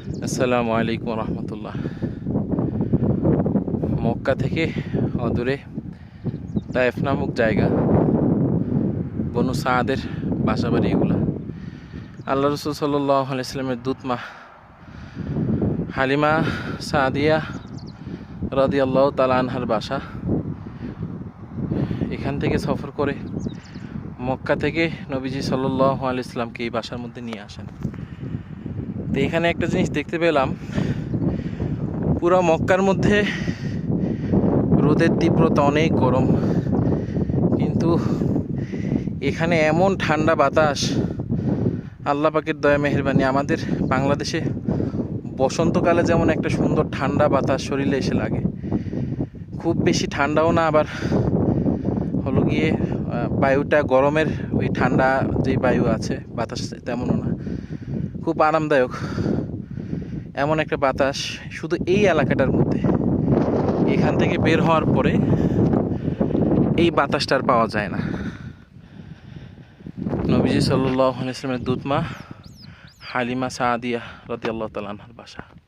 আসসালামু আলাইকুম রহমতুল্লাহ। মক্কা থেকে অদূরে তায়েফ নামক জায়গা, বনু সাদের বাসাবাড়ি এগুলা। আল্লাহ রসুল সাল্লাল্লাহু আলাইহি ওয়াসাল্লামের দূতমা হালিমা সাদিয়া রাদিয়াল্লাহু তাআলা আনহার বাসা। এখান থেকে সফর করে মক্কা থেকে নবীজি সাল্লাল্লাহু আলাইহি ওয়াসাল্লামকে এই বাসার মধ্যে নিয়ে আসেন। তো এখানে একটা জিনিস দেখতে পেলাম, পুরো মক্কার মধ্যে রোদের তীব্রতা অনেক গরম, কিন্তু এখানে এমন ঠান্ডা বাতাস, আল্লাহ পাকের দয়া মেহেরবানি। আমাদের বাংলাদেশে বসন্তকালে যেমন একটা সুন্দর ঠান্ডা বাতাস শরীরে এসে লাগে, খুব বেশি ঠান্ডাও না, আবার হলো গিয়ে বায়ুটা গরমের ওই ঠান্ডা যেই বায়ু আছে বাতাস তেমনও না, খুব আরামদায়ক এমন একটা বাতাস শুধু এই এলাকাটার মধ্যে। এখান থেকে বের হওয়ার পরে এই বাতাসটা আর পাওয়া যায় না। নবীজি সাল্লাল্লাহু আলাইহি ওয়াসাল্লামের দূতমা হালিমা সাদিয়া রাদিয়াল্লাহু তাআলা আনহার বাসা।